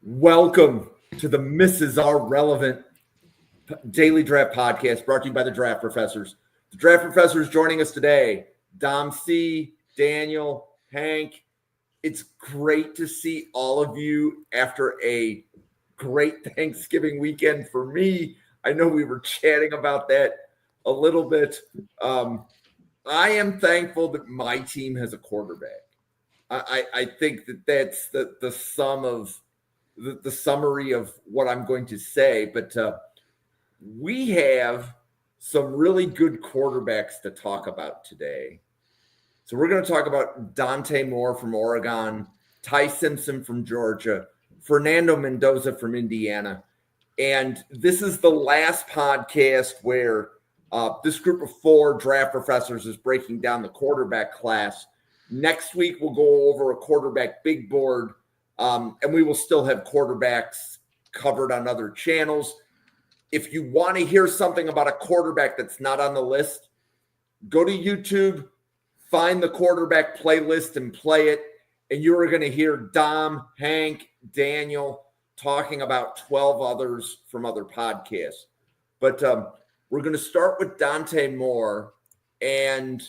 Welcome to the Mrs. R Relevant Daily Draft Podcast brought to you by the Draft Professors. The Draft Professors joining us today, Dom C, Daniel, Hank. It's great to see all of you after a great Thanksgiving weekend for me. I know we were chatting about that a little bit. I am thankful that my team has a quarterback. I think that's the sum of the summary of what I'm going to say, but we have some really good quarterbacks to talk about today. So we're going to talk about Dante Moore from Oregon, Ty Simpson from Georgia, Fernando Mendoza from Indiana. And this is the last podcast where this group of four draft professors is breaking down the quarterback class. Next week, we'll go over a quarterback big board. And we will still have quarterbacks covered on other channels. If you want to hear something about a quarterback that's not on the list, go to YouTube, find the quarterback playlist and play it. And you are going to hear Dom, Hank, Daniel talking about 12 others from other podcasts. But we're going to start with Dante Moore. And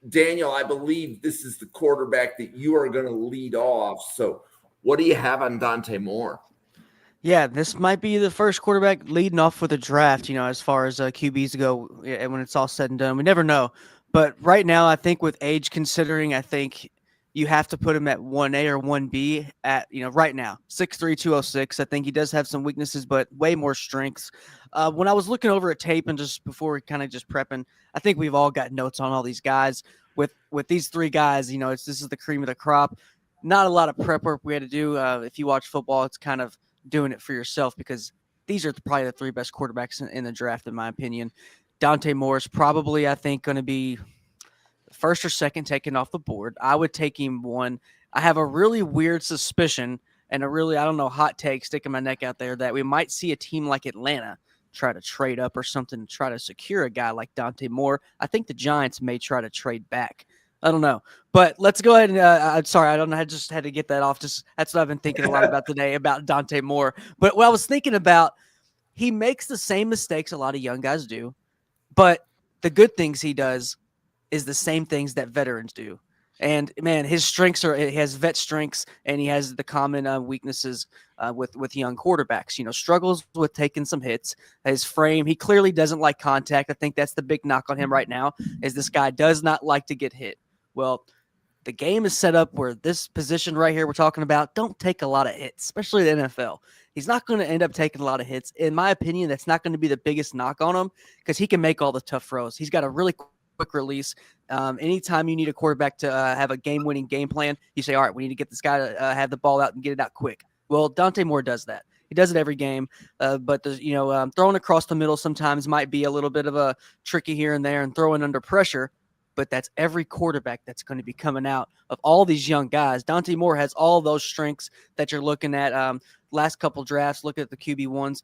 Daniel, I believe this is the quarterback that you are going to lead off. So what do you have on Dante Moore? Yeah, this might be the first quarterback leading off with a draft, as far as QBs go, when it's all said and done. We never know. But right now, I think with age considering, I think you have to put him at 1A or 1B at, right now. 6'3", 206. I think he does have some weaknesses, but way more strengths. When I was looking over at tape and just before kind of just prepping, I think we've all got notes on all these guys. With these three guys, this is the cream of the crop. Not a lot of prep work we had to do. If you watch football, it's kind of doing it for yourself because these are probably the three best quarterbacks in the draft, in my opinion. Dante Moore is probably, I think, going to be first or second taken off the board. I would take him one. I have a really weird suspicion and hot take sticking my neck out there that we might see a team like Atlanta try to trade up or something to try to secure a guy like Dante Moore. I think the Giants may try to trade back. I don't know. But let's go ahead and I'm sorry, I don't know. I just had to get that off. Just that's what I've been thinking a lot about today about Dante Moore. But what I was thinking about, he makes the same mistakes a lot of young guys do, but the good things he does is the same things that veterans do. And man, his strengths he has vet strengths, and he has the common weaknesses with young quarterbacks. Struggles with taking some hits. His frame, he clearly doesn't like contact. I think that's the big knock on him right now. Is this guy does not like to get hit. Well, the game is set up where this position right here we're talking about don't take a lot of hits, especially the NFL. He's not going to end up taking a lot of hits. In my opinion, that's not going to be the biggest knock on him because he can make all the tough throws. He's got a really quick release. Anytime you need a quarterback to have a game-winning game plan, you say, all right, we need to get this guy to have the ball out and get it out quick. Well, Dante Moore does that. He does it every game, but throwing across the middle sometimes might be a little bit of a tricky here and there and throwing under pressure. But that's every quarterback that's going to be coming out of all these young guys. Dante Moore has all those strengths that you're looking at. Last couple drafts, look at the QB1s.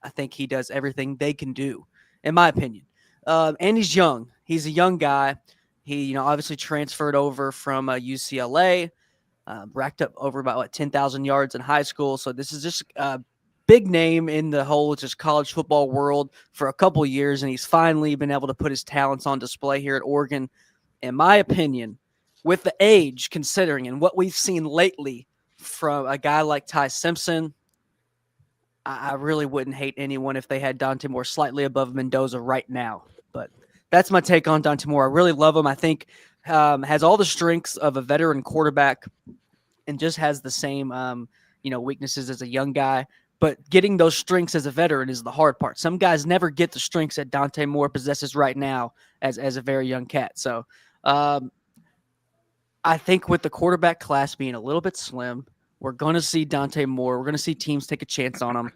I think he does everything they can do, in my opinion. And he's young. He's a young guy. He, obviously transferred over from UCLA, racked up over about 10,000 yards in high school. So this is just big name in the whole just college football world for a couple years, and he's finally been able to put his talents on display here at Oregon. In my opinion, with the age considering and what we've seen lately from a guy like Ty Simpson, I really wouldn't hate anyone if they had Dante Moore slightly above Mendoza right now. But that's my take on Dante Moore. I really love him. I think has all the strengths of a veteran quarterback and just has the same weaknesses as a young guy. But getting those strengths as a veteran is the hard part. Some guys never get the strengths that Dante Moore possesses right now as a very young cat. So I think with the quarterback class being a little bit slim, we're going to see Dante Moore. We're going to see teams take a chance on him.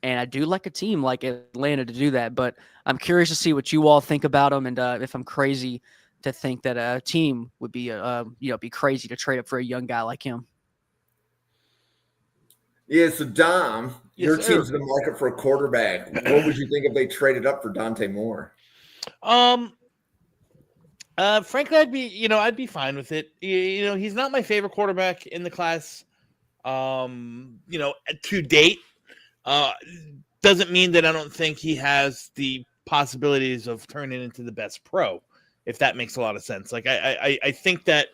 And I do like a team like Atlanta to do that. But I'm curious to see what you all think about him and if I'm crazy to think that a team would be crazy to trade up for a young guy like him. Yeah, so Dom, Yes, your sir. team's in the market for a quarterback. What would you think if they traded up for Dante Moore? Frankly, I'd be fine with it. He's not my favorite quarterback in the class. to date. Uh, doesn't mean that I don't think he has the possibilities of turning into the best pro, if that makes a lot of sense. Like I think that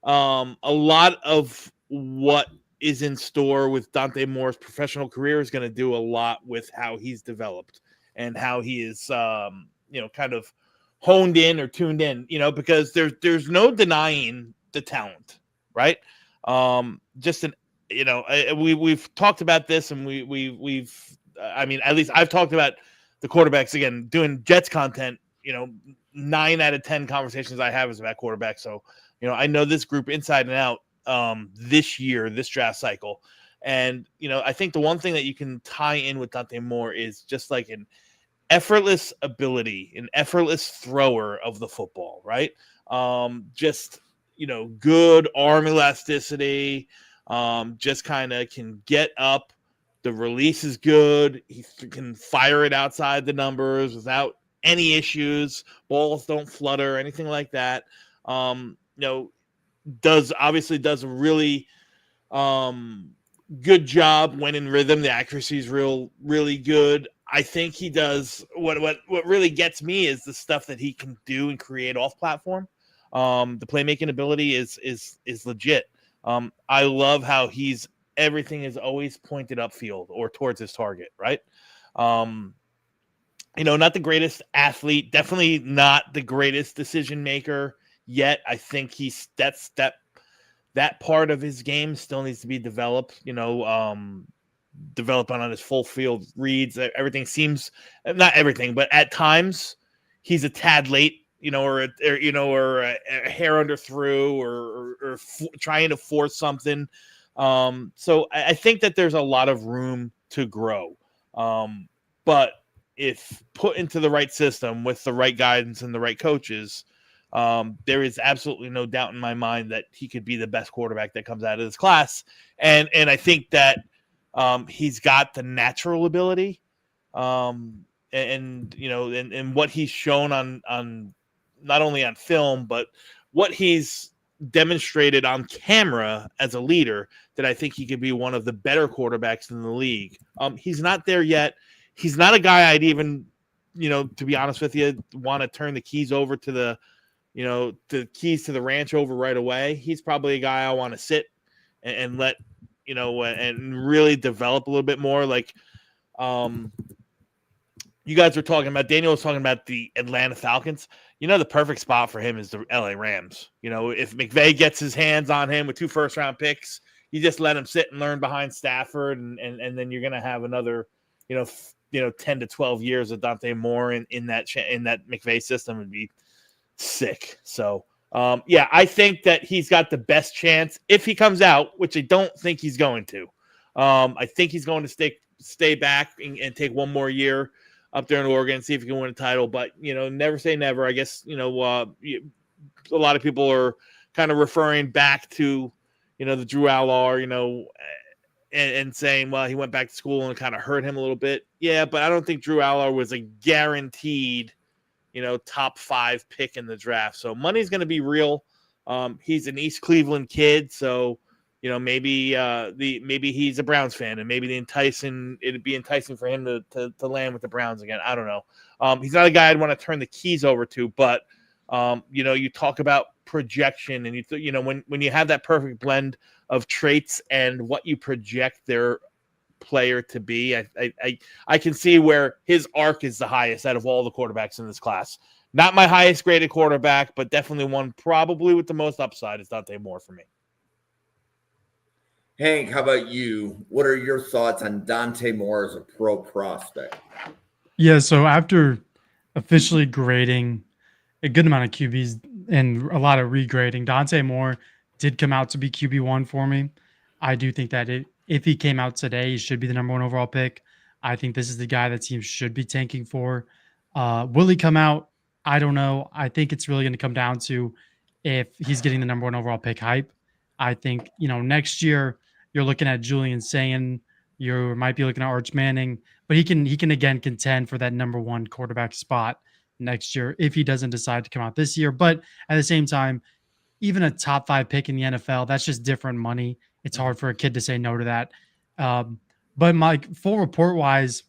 a lot of what is in store with Dante Moore's professional career is going to do a lot with how he's developed and how he is, kind of honed in or tuned in, because there's no denying the talent, right? Just an, we've talked about this, and we've, I mean, at least I've talked about the quarterbacks again, doing Jets content. 9 out of 10 conversations I have is about quarterbacks. So, I know this group inside and out this year, this draft cycle. And, I think the one thing that you can tie in with Dante Moore is just like an effortless ability, an effortless thrower of the football, right? Just, good arm elasticity, just kind of can get up. The release is good. He can fire it outside the numbers without any issues. Balls don't flutter, anything like that. Does a really good job when in rhythm. The accuracy is really good. I think he does what really gets me is the stuff that he can do and create off platform. The playmaking ability is legit. I love how everything is always pointed upfield or towards his target, right? Not the greatest athlete, definitely not the greatest decision maker yet. I think that part of his game still needs to be developed, developed on his full field reads. Everything seems, not everything, but at times he's a tad late, or a hair under through, or trying to force something. So I think that there's a lot of room to grow. But if put into the right system with the right guidance and the right coaches, there is absolutely no doubt in my mind that he could be the best quarterback that comes out of this class. And I think that he's got the natural ability, and what he's shown on not only on film, but what he's demonstrated on camera as a leader, that I think he could be one of the better quarterbacks in the league. He's not there yet. He's not a guy I'd even, to be honest with you, want to turn the keys over to the keys to the ranch over right away. He's probably a guy I want to sit and let, and really develop a little bit more. Like, you guys were talking about, Daniel was talking about the Atlanta Falcons. The perfect spot for him is the LA Rams. If McVay gets his hands on him with 2 first-round picks, you just let him sit and learn behind Stafford, and then you're going to have another, 10 to 12 years of Dante Moore in that McVay system would be sick. So, I think that he's got the best chance if he comes out, which I don't think he's going to. I think he's going to stay back and take one more year up there in Oregon, see if he can win a title. But, never say never. I guess, a lot of people are kind of referring back to, the Drew Allard, and saying, well, he went back to school and kind of hurt him a little bit. Yeah, but I don't think Drew Allard was a guaranteed, top 5 pick in the draft. So money's going to be real. He's an East Cleveland kid, so maybe he's a Browns fan, and maybe it'd be enticing for him to land with the Browns again. I don't know. He's not a guy I'd want to turn the keys over to, but you talk about projection, and when you have that perfect blend of traits and what you project their player to be, I can see where his arc is the highest out of all the quarterbacks in this class. Not my highest graded quarterback, but definitely one probably with the most upside is Dante Moore for me. Hank, how about you? What are your thoughts on Dante Moore as a pro prospect? Yeah, so after officially grading a good amount of QBs and a lot of regrading, Dante Moore did come out to be QB1 for me. I do think that if he came out today, he should be the number 1 overall pick. I think this is the guy that teams should be tanking for. Will he come out? I don't know. I think it's really going to come down to if he's getting the number 1 overall pick hype. I think, next year you're looking at Julian Sayin, you might be looking at Arch Manning, but he can again contend for that number 1 quarterback spot next year if he doesn't decide to come out this year. But at the same time, even a top 5 pick in the NFL, that's just different money. it's hard for a kid to say no to that. But my full report wise,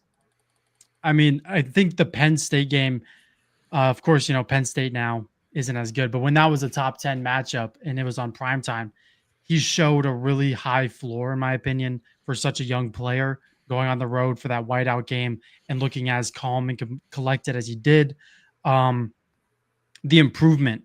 I mean, I think the Penn State game, of course, Penn State now isn't as good, but when that was a top 10 matchup and it was on primetime, he showed a really high floor, in my opinion, for such a young player going on the road for that whiteout game and looking as calm and collected as he did. The improvement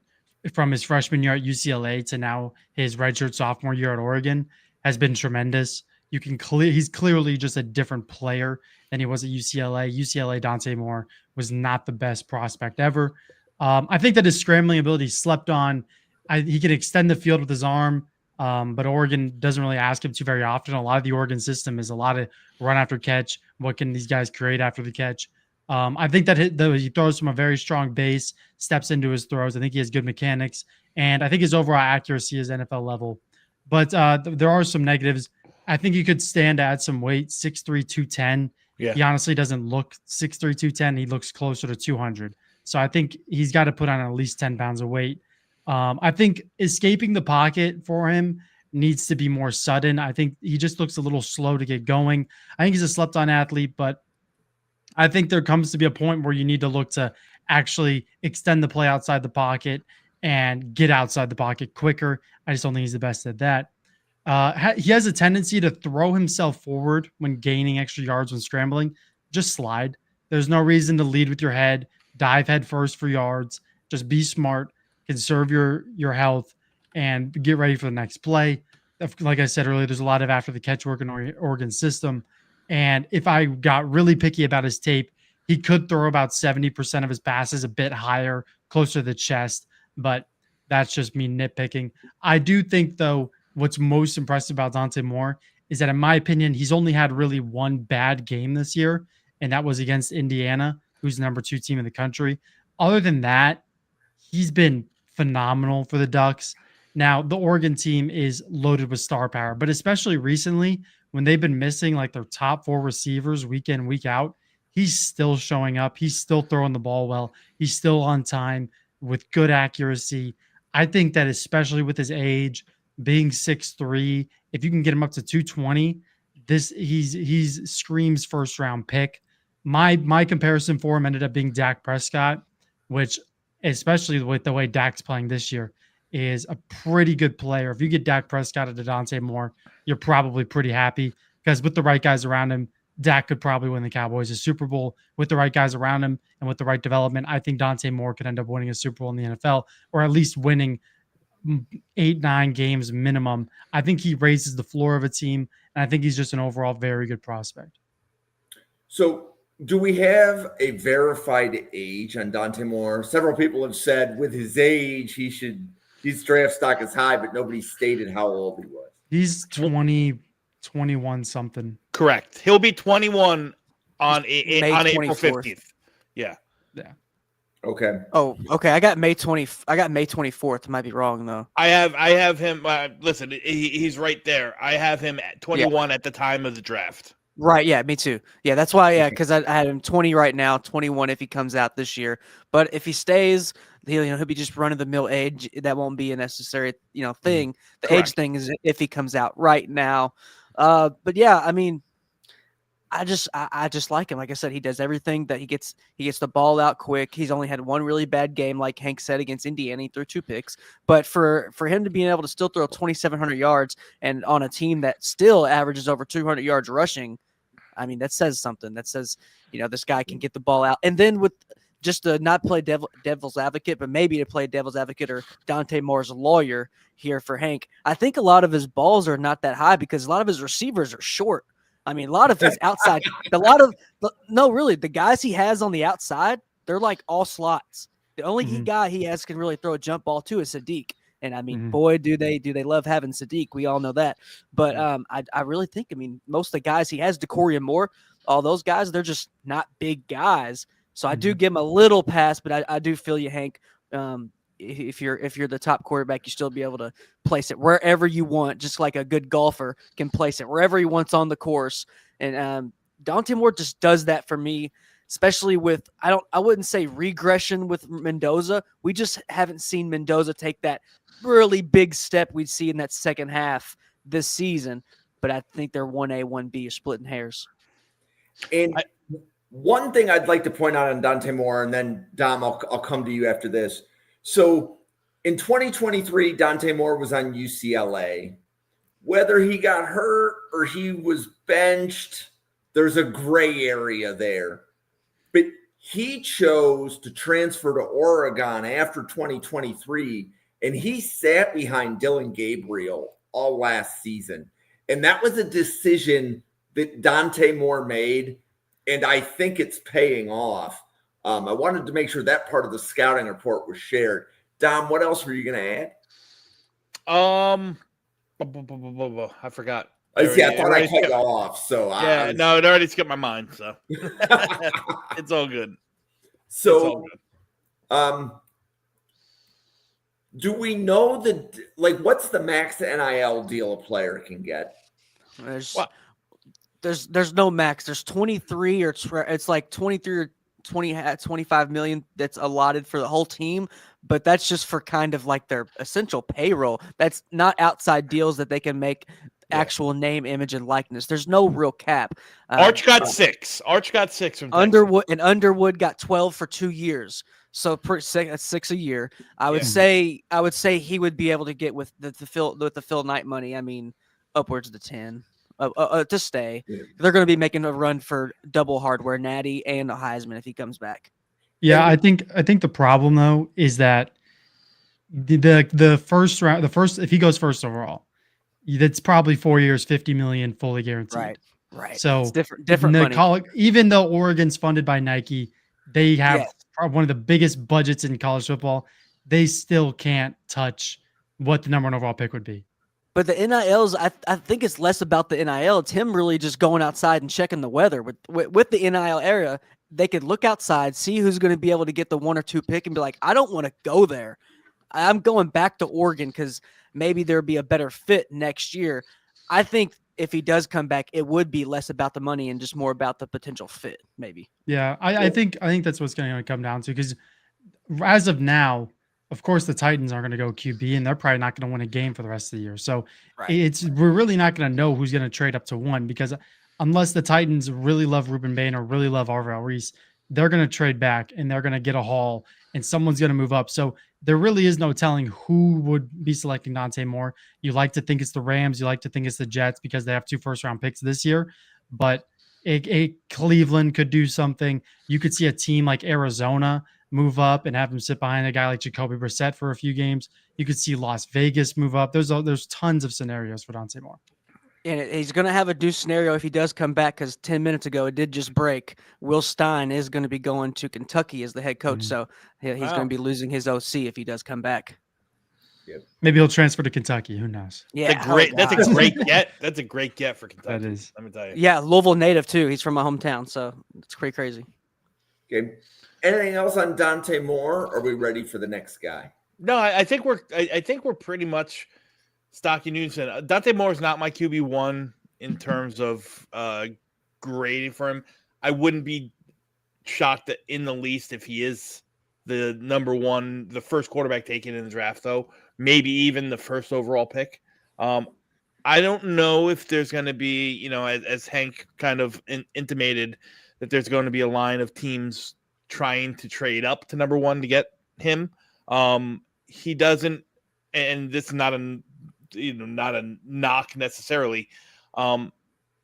from his freshman year at UCLA to now his redshirt sophomore year at Oregon has been tremendous. He's clearly just a different player than he was at UCLA. UCLA Dante Moore was not the best prospect ever. I think that his scrambling ability slept on. He can extend the field with his arm, but Oregon doesn't really ask him to very often. A lot of the Oregon system is a lot of run after catch. What can these guys create after the catch? I think that he throws from a very strong base, steps into his throws. I think he has good mechanics, and I think his overall accuracy is NFL level. But there are some negatives. I think he could stand at some weight, 6'3", 210. Yeah. He honestly doesn't look 6'3", 210. He looks closer to 200. So I think he's got to put on at least 10 pounds of weight. I think escaping the pocket for him needs to be more sudden. I think he just looks a little slow to get going. I think he's a slept-on athlete, but I think there comes to be a point where you need to look to actually extend the play outside the pocket and get outside the pocket quicker. I just don't think he's the best at that. He has a tendency to throw himself forward when gaining extra yards when scrambling. Just slide. There's no reason to lead with your head, dive head first for yards. Just be smart, conserve your health, and get ready for the next play. Like I said earlier, there's a lot of after the catch work in Oregon system. And if I got really picky about his tape, he could throw about 70% of his passes a bit higher, closer to the chest. But that's just me nitpicking. I do think, though, what's most impressive about Dante Moore is that, in my opinion, he's only had really one bad game this year, and that was against Indiana, who's the number 2 team in the country. Other than that, he's been phenomenal for the Ducks. Now, the Oregon team is loaded with star power, but especially recently, when they've been missing like their top 4 receivers week in, week out, he's still showing up. He's still throwing the ball well. He's still on time with good accuracy. I think that especially with his age, being 6'3", if you can get him up to 220, he's screams first round pick. My comparison for him ended up being Dak Prescott, which, especially with the way Dak's playing this year, is a pretty good player. If you get Dak Prescott to Dante Moore, you're probably pretty happy, because with the right guys around him, Dak could probably win the Cowboys a Super Bowl. With the right guys around him and with the right development, I think Dante Moore could end up winning a Super Bowl in the NFL, or at least winning 8-9 games minimum. I think he raises the floor of a team, and I think he's just an overall very good prospect. So do we have a verified age on Dante Moore? Several people have said with his age, his draft stock is high, but nobody stated how old he was. He's 21 something. Correct. He'll be 21 on April 15th. Yeah. Okay. Oh, okay. I got May 24th. Might be wrong though. I have him. Listen, he's right there. I have him at 21 at the time of the draft. Right. Yeah. Me too. Yeah. That's why. Yeah. Because I had him 20 right now. 21 if he comes out this year. But if he stays, he'll be just run of the mill age. That won't be a necessary thing. The Correct. age thing is if he comes out right now. But yeah, I mean, I just like him. Like I said, he does everything that he gets the ball out quick. He's only had one really bad game, like Hank said, against Indiana. He threw 2 picks. But for him to be able to still throw 2,700 yards and on a team that still averages over 200 yards rushing, I mean, that says something. That says, this guy can get the ball out. And then with just to not play devil's advocate, but maybe to play devil's advocate or Dante Moore's lawyer here for Hank, I think a lot of his balls are not that high because a lot of his receivers are short. I mean, a lot of his outside, the guys he has on the outside, they're like all slots. The only guy he has can really throw a jump ball to is Sadiq. And I mean, boy, do they love having Sadiq. We all know that. But I really think, most of the guys he has, DeCorian Moore, all those guys, they're just not big guys. So I do give him a little pass, but I do feel you, Hank. If you're the top quarterback, you still be able to place it wherever you want, just like a good golfer can place it wherever he wants on the course. And Dante Moore just does that for me, especially with I wouldn't say regression with Mendoza. We just haven't seen Mendoza take that really big step we'd see in that second half this season, but I think they're 1A, 1B, splitting hairs. And one thing I'd like to point out on Dante Moore, and then Dom, I'll come to you after this. So in 2023, Dante Moore was on UCLA. Whether he got hurt or he was benched, there's a gray area there. But he chose to transfer to Oregon after 2023, and he sat behind Dylan Gabriel all last season. And that was a decision that Dante Moore made, and I think it's paying off. I wanted to make sure that part of the scouting report was shared. Dom, what else were you going to add? I forgot. I thought I cut you off. So no, it already skipped my mind. So it's all good. So, do we know what's the max NIL deal a player can get? There's no max. There's 23 or it's like 23 or 25 million that's allotted for the whole team, but that's just for kind of like their essential payroll. That's not outside deals that they can make actual name, image, and likeness. There's no real cap. Arch got 6. Arch got 6 from Underwood, and Underwood got 12 for 2 years. So that's 6 a year. I would say he would be able to get with the Phil Knight money. I mean, upwards to 10 to stay. Yeah. They're going to be making a run for double hardware natty and a Heisman if he comes back. Yeah, I think the problem though is that the first round, if he goes first overall, that's probably 4 years, 50 million fully guaranteed. Right. So it's different money. Even though Oregon's funded by Nike, they have one of the biggest budgets in college football. They still can't touch what the number 1 overall pick would be. But the NILs, I think it's less about the NIL. It's him really just going outside and checking the weather. With the NIL area, they could look outside, see who's going to be able to get the 1 or 2 pick, and be like, I don't want to go there. I'm going back to Oregon because maybe there'll be a better fit next year. I think if he does come back, it would be less about the money and just more about the potential fit, maybe. Yeah, I think that's what's going to come down to, because as of now, of course, the Titans aren't going to go QB, and they're probably not going to win a game for the rest of the year. So we're really not going to know who's going to trade up to 1, because unless the Titans really love Ruben Bain or really love Arvell Reese, they're going to trade back and they're going to get a haul, and someone's going to move up. So there really is no telling who would be selecting Dante Moore. You like to think it's the Rams. You like to think it's the Jets because they have 2 first-round picks this year. But Cleveland could do something. You could see a team like Arizona move up and have him sit behind a guy like Jacoby Brissett for a few games. You could see Las Vegas move up. There's tons of scenarios for Dante Moore. And he's going to have a deuce scenario if he does come back, because 10 minutes ago it did just break. Will Stein is going to be going to Kentucky as the head coach, so he's going to be losing his OC if he does come back. Yep. Maybe he'll transfer to Kentucky. Who knows? Yeah, that's a great get. That's a great get for Kentucky. That is. Let me tell you. Yeah, Louisville native too. He's from my hometown, so it's pretty crazy. Okay. Anything else on Dante Moore? Or are we ready for the next guy? No, I think we're pretty much stocky news. Dante Moore is not my QB1 in terms of grading for him. I wouldn't be shocked in the least if he is the number 1, the first quarterback taken in the draft, though. Maybe even the first overall pick. I don't know if there's going to be, as Hank kind of intimated, that there's going to be a line of teams trying to trade up to number 1 to get him. He doesn't, and this is not a knock necessarily. I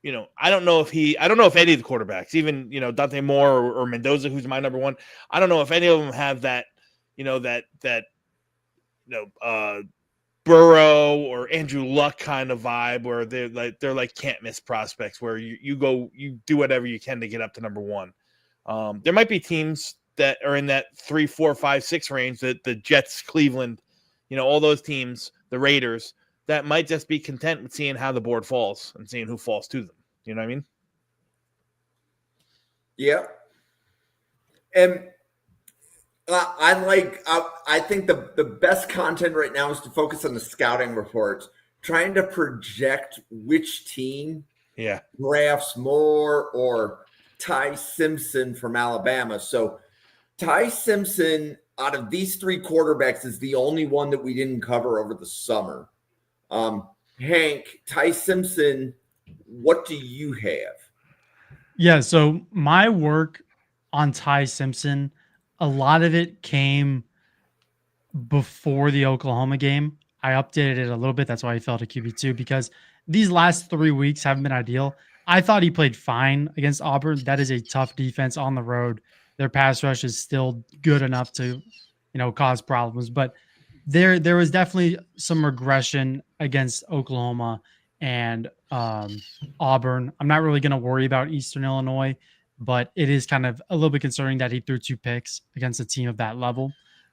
don't know if any of the quarterbacks, even, Dante Moore or Mendoza, who's my number 1, I don't know if any of them have that, Burrow or Andrew Luck kind of vibe where they're like can't miss prospects where you do whatever you can to get up to number 1. There might be teams that are in that 3, 4, 5, 6 range, that the Jets, Cleveland, all those teams, the Raiders, that might just be content with seeing how the board falls and seeing who falls to them. You know what I mean? Yeah. And I think the best content right now is to focus on the scouting reports, trying to project which team drafts Moore or Ty Simpson from Alabama. So Ty Simpson, out of these 3 quarterbacks, is the only one that we didn't cover over the summer. Hank, Ty Simpson, what do you have? Yeah, so my work on Ty Simpson, a lot of it came before the Oklahoma game. I updated it a little bit. That's why he fell to QB2 because these last 3 weeks haven't been ideal. I thought he played fine against Auburn. That is a tough defense on the road. Their pass rush is still good enough to, cause problems. But there was definitely some regression against Oklahoma and Auburn. I'm not really going to worry about Eastern Illinois, but it is kind of a little bit concerning that he threw 2 picks against a team of that level.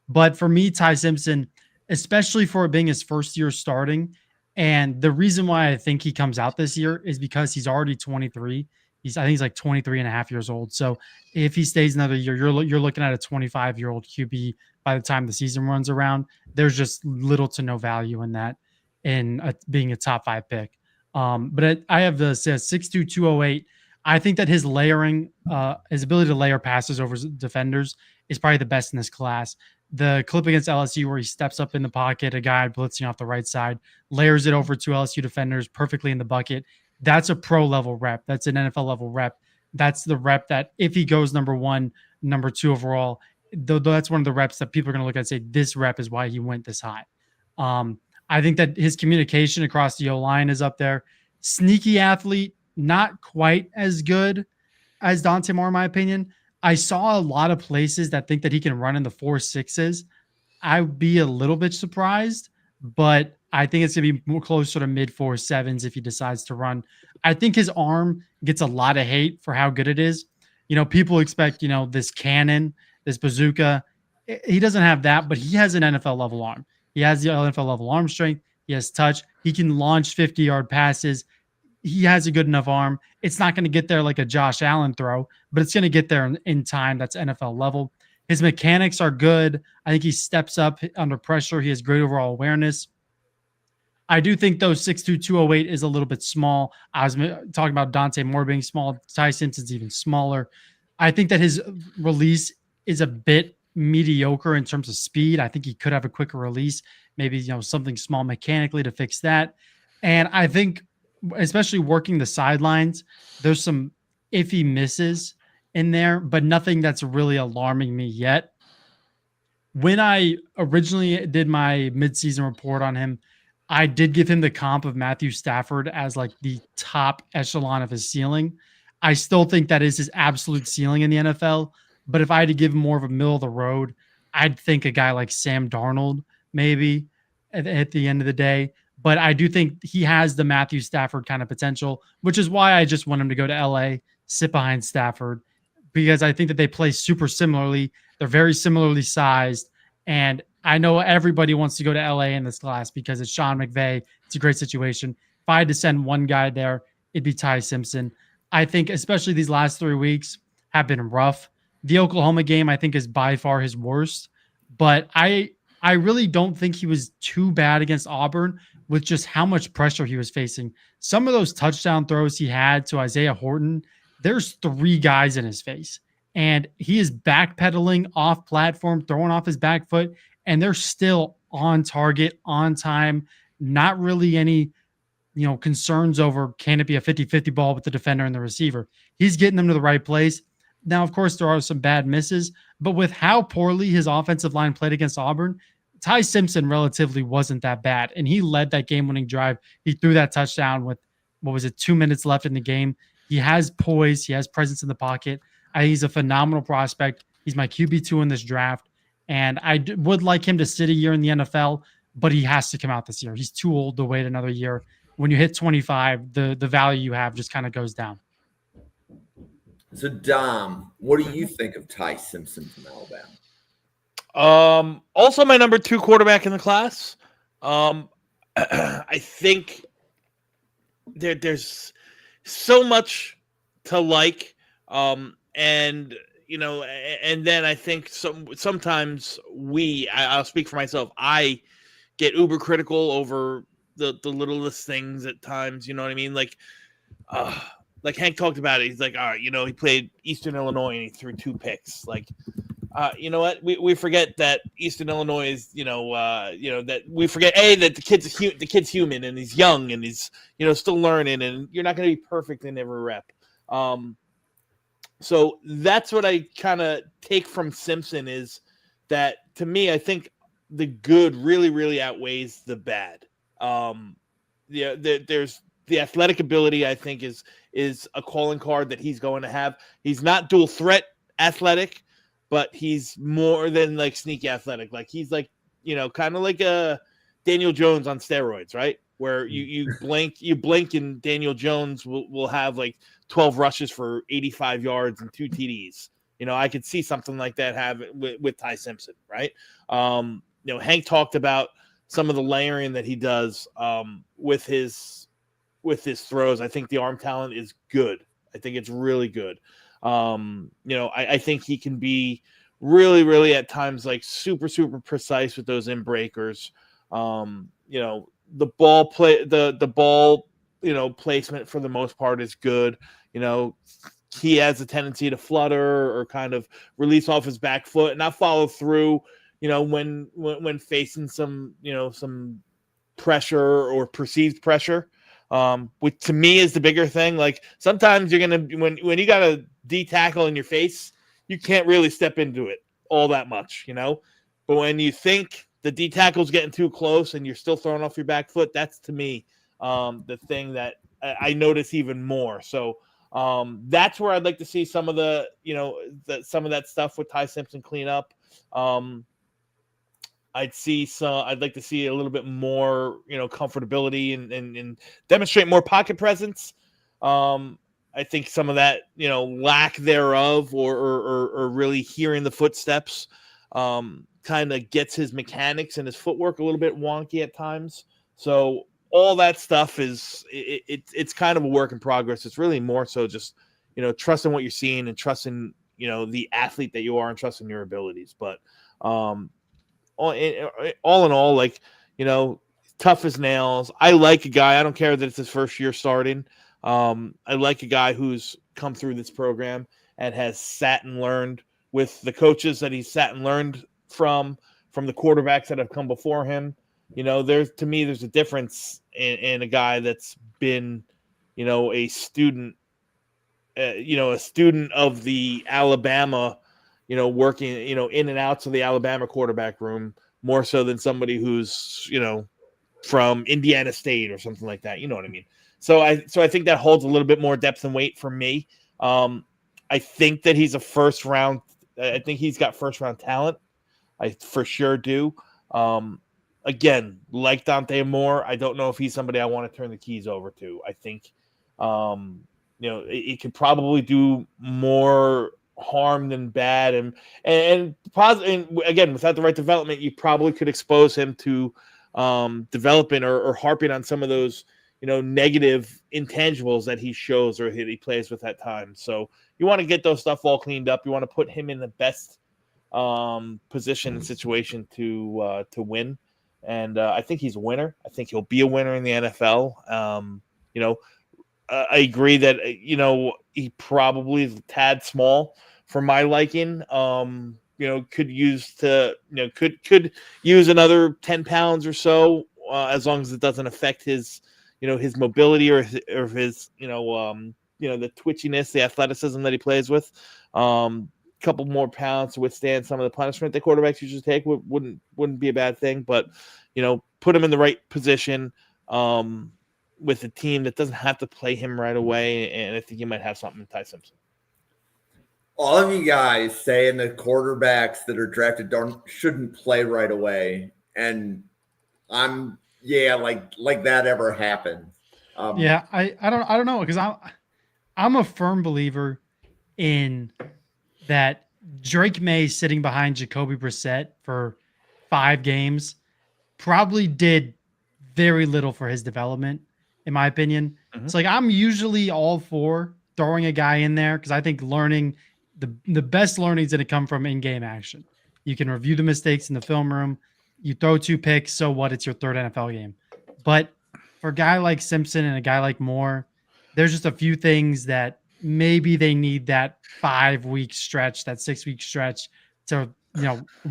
But for me, Ty Simpson, especially for it being his first year starting, and the reason why I think he comes out this year is because he's already 23. I think he's like 23 and a half years old. So if he stays another year, you're looking at a 25-year-old QB by the time the season runs around. There's just little to no value in that, in being a top 5 pick. But I have the 6'2", 208. I think that his layering, his ability to layer passes over defenders is probably the best in this class. The clip against LSU where he steps up in the pocket, a guy blitzing off the right side, layers it over 2 LSU defenders perfectly in the bucket. That's a pro level rep. That's an NFL level rep. That's the rep that if he goes number 1, number 2 overall, that's one of the reps that people are going to look at and say, this rep is why he went this high. I think that his communication across the O-line is up there. Sneaky athlete, not quite as good as Dante Moore, in my opinion. I saw a lot of places that think that he can run in the 4.6s. I'd be a little bit surprised, but I think it's going to be more closer to mid 4.7s if he decides to run. I think his arm gets a lot of hate for how good it is. People expect, this cannon, this bazooka. He doesn't have that, but he has an NFL level arm. He has the NFL level arm strength. He has touch. He can launch 50-yard passes. He has a good enough arm. It's not going to get there like a Josh Allen throw, but it's going to get there in time. That's NFL level. His mechanics are good. I think he steps up under pressure. He has great overall awareness. I do think, though, 6'2", 208 is a little bit small. I was talking about Dante Moore being small. Ty Simpson's even smaller. I think that his release is a bit mediocre in terms of speed. I think he could have a quicker release, maybe something small mechanically to fix that. And I think, especially working the sidelines, there's some iffy misses in there, but nothing that's really alarming me yet. When I originally did my midseason report on him, I did give him the comp of Matthew Stafford as like the top echelon of his ceiling. I still think that is his absolute ceiling in the NFL. But if I had to give him more of a middle of the road, I'd think a guy like Sam Darnold maybe at the end of the day. But I do think he has the Matthew Stafford kind of potential, which is why I just want him to go to LA, sit behind Stafford, because I think that they play super similarly. They're very similarly sized. And I know everybody wants to go to LA in this class because it's Sean McVay. It's a great situation. If I had to send one guy there, it'd be Ty Simpson. I think especially these last 3 weeks have been rough. The Oklahoma game, I think, is by far his worst. But I really don't think he was too bad against Auburn with just how much pressure he was facing. Some of those touchdown throws he had to Isaiah Horton, there's 3 guys in his face. And he is backpedaling off platform, throwing off his back foot, and they're still on target, on time, not really any concerns over can it be a 50-50 ball with the defender and the receiver. He's getting them to the right place. Now, of course, there are some bad misses, but with how poorly his offensive line played against Auburn, Ty Simpson relatively wasn't that bad, and he led that game-winning drive. He threw that touchdown with, 2 minutes left in the game. He has poise. He has presence in the pocket. I think he's a phenomenal prospect. He's my QB2 in this draft, and I would like him to sit a year in the NFL, but he has to come out this year. He's too old to wait another year. When you hit 25, the value you have just kind of goes down. So, Dom, what do you think of Ty Simpson from Alabama? Also my number 2 quarterback in the class. I think there's so much to like. And then I think sometimes I'll speak for myself. I get uber critical over the littlest things at times. You know what I mean? Like Hank talked about it. He's like, all right, he played Eastern Illinois and he threw 2 picks. Like, You know what? We forget that Eastern Illinois is, that we forget that the kid's human and he's young and he's still learning, and you're not going to be perfect in every rep. So that's what I kind of take from Simpson, is that, to me, I think the good really, really outweighs the bad. There's the athletic ability, I think, is a calling card that he's going to have. He's not dual threat athletic, but he's more than like sneaky athletic. Like he's like, kind of like a Daniel Jones on steroids, right? Where you blink and Daniel Jones will have like 12 rushes for 85 yards and 2 TDs. I could see something like that happen with Ty Simpson, right? Hank talked about some of the layering that he does with his throws. I think the arm talent is good. I think it's really good. I think he can be really, really at times like super, super precise with those in breakers. The ball placement for the most part is good. He has a tendency to flutter or kind of release off his back foot and not follow through, when facing some pressure or perceived pressure. Which to me is the bigger thing. Like sometimes you're gonna when you got a D tackle in your face, you can't really step into it all that much, But when you think the D tackle's getting too close and you're still throwing off your back foot, that's to me the thing that I notice even more. So that's where I'd like to see some of some of that stuff with Ty Simpson clean up. I'd like to see a little bit more, comfortability and demonstrate more pocket presence. I think some of that, lack thereof or really hearing the footsteps kind of gets his mechanics and his footwork a little bit wonky at times. So all that stuff it's kind of a work in progress. It's really more so just, trusting what you're seeing and trusting, the athlete that you are and trusting your abilities. But all in all, like, tough as nails. I like a guy. I don't care that it's his first year starting. I like a guy who's come through this program and has sat and learned with the coaches that he's sat and learned from the quarterbacks that have come before him. There's a difference in a guy that's been, a student, a student of the Alabama, working, in and outs of the Alabama quarterback room more so than somebody who's, from Indiana State or something like that. You know what I mean? So I think that holds a little bit more depth and weight for me. I think that he's a first round. I think he's got first round talent. I for sure do. Again, like Dante Moore, I don't know if he's somebody I want to turn the keys over to. I think, it could probably do more harm than bad, and positive. And again, without the right development, you probably could expose him to developing or harping on some of those, negative intangibles that he shows or he plays with at times. So you want to get those stuff all cleaned up. You want to put him in the best position and situation to win. And I think he's a winner. I think he'll be a winner in the NFL. I agree that, he probably is a tad small for my liking. Could use could use another 10 pounds or so, as long as it doesn't affect his, his mobility or his, the twitchiness, the athleticism that he plays with. Couple more pounds to withstand some of the punishment that quarterbacks usually take wouldn't be a bad thing, but put him in the right position with a team that doesn't have to play him right away, and I think you might have something with Ty Simpson. All of you guys saying the quarterbacks that are drafted shouldn't play right away, and I'm like that ever happened. I don't know, because I'm a firm believer in that Drake May sitting behind Jacoby Brissett for 5 games probably did very little for his development, in my opinion. Mhm. It's like I'm usually all for throwing a guy in there because I think learning the best learning is going to come from in-game action. You can review the mistakes in the film room. You throw 2 picks, so what? It's your 3rd NFL game. But for a guy like Simpson and a guy like Moore, there's just a few things that maybe they need that 5-week stretch, that 6-week stretch to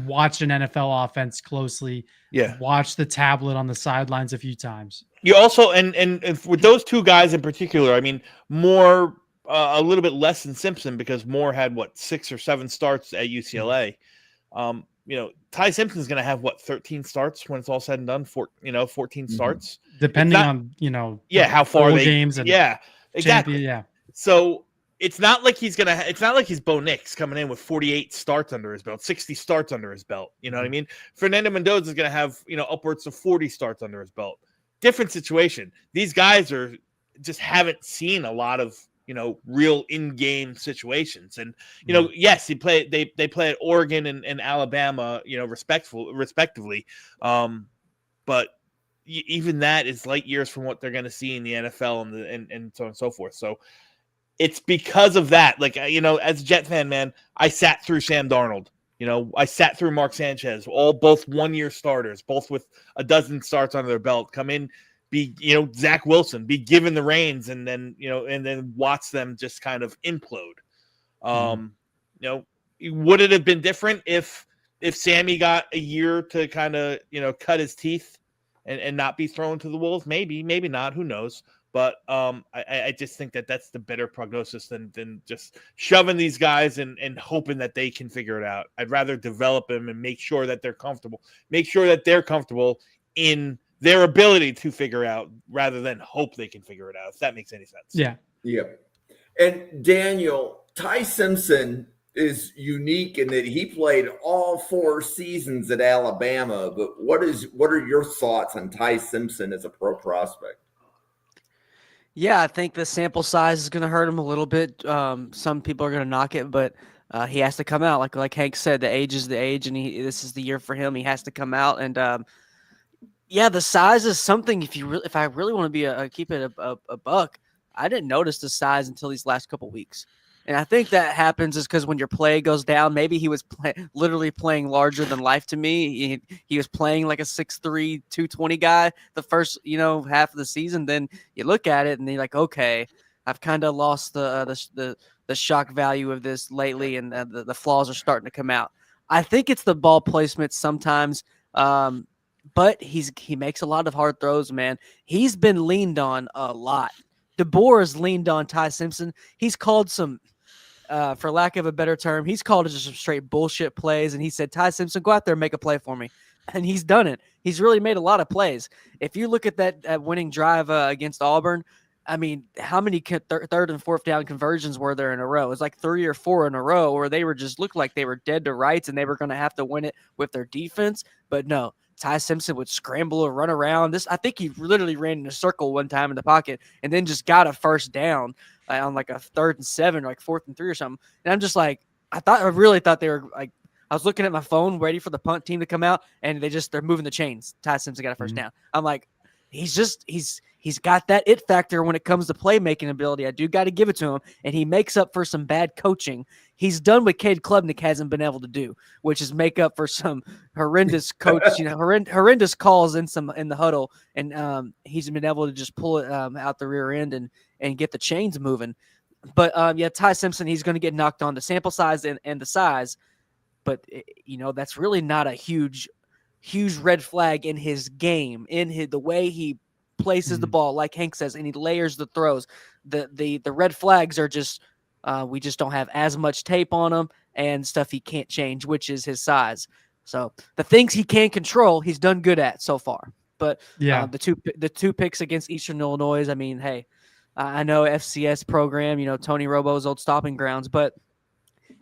watch an NFL offense closely, Yeah. watch the tablet on the sidelines a few times. You also and with those two guys in particular, I mean, Moore a little bit less than Simpson because Moore had what 6 or 7 starts at UCLA. Ty Simpson's going to have what 13 starts when it's all said and done. 14 starts, depending on how far they games and exactly. Yeah. So it's not like he's Bo Nix coming in with 48 starts under his belt, 60 starts under his belt. You know what I mean? Fernando Mendoza is going to have upwards of 40 starts under his belt. Different situation. These guys just haven't seen a lot of real in-game situations, and yes, they play at Oregon and Alabama, respectively, but even that is light years from what they're going to see in the NFL and so on and so forth. So it's because of that. Like as a Jet fan, man, I sat through Sam Darnold. I sat through Mark Sanchez, both 1-year starters, both with a dozen starts under their belt, come in, be, Zach Wilson, be given the reins, and then watch them just kind of implode. Would it have been different if Sammy got a year to kind of, cut his teeth and not be thrown to the wolves? Maybe not. Who knows? But I just think that's the better prognosis than just shoving these guys and hoping that they can figure it out. I'd rather develop them and make sure that they're comfortable. Make sure that they're comfortable in their ability to figure out rather than hope they can figure it out, if that makes any sense. Yeah. And Daniel, Ty Simpson is unique in that he played all 4 seasons at Alabama. But what are your thoughts on Ty Simpson as a pro prospect? Yeah, I think the sample size is going to hurt him a little bit. Some people are going to knock it, but he has to come out. Like Hank said, the age is the age, and this is the year for him. He has to come out, and the size is something. If I really want to keep it a buck, I didn't notice the size until these last couple weeks. And I think that happens is because when your play goes down, maybe he was literally playing larger than life to me. He was playing like a 6'3", 220 guy the first half of the season. Then you look at it and you're like, okay, I've kind of lost the shock value of this lately, and the flaws are starting to come out. I think it's the ball placement sometimes, but he makes a lot of hard throws, man. He's been leaned on a lot. DeBoer has leaned on Ty Simpson. He's called some. For lack of a better term, he's called it just some straight bullshit plays, and he said, Ty Simpson, go out there and make a play for me. And he's done it. He's really made a lot of plays. If you look at that winning drive against Auburn, I mean, how many third and fourth down conversions were there in a row? It was like 3 or 4 in a row where they looked like they were dead to rights and they were going to have to win it with their defense. But no, Ty Simpson would scramble or run around. I think he literally ran in a circle one time in the pocket and then just got a first down on like a 3rd and 7, or like 4th and 3 or something. And I'm just like, I really thought they were like, I was looking at my phone ready for the punt team to come out, and they're moving the chains. Ty Simpson got a first down. I'm like, he's got that it factor when it comes to playmaking ability. I do got to give it to him, and he makes up for some bad coaching. He's done what Cade Klubnik hasn't been able to do, which is make up for some horrendous coach, horrendous calls in the huddle, and he's been able to just pull it out the rear end and get the chains moving. But Ty Simpson, he's going to get knocked on the sample size and the size, but that's really not a huge red flag in his game, the way he places the ball, like Hank says, and he layers the throws. The red flags are just we just don't have as much tape on him and stuff he can't change, which is his size. So the things he can control, he's done good at so far. But the two picks against Eastern Illinois, I mean, hey, I know FCS program, Tony Robo's old stopping grounds, but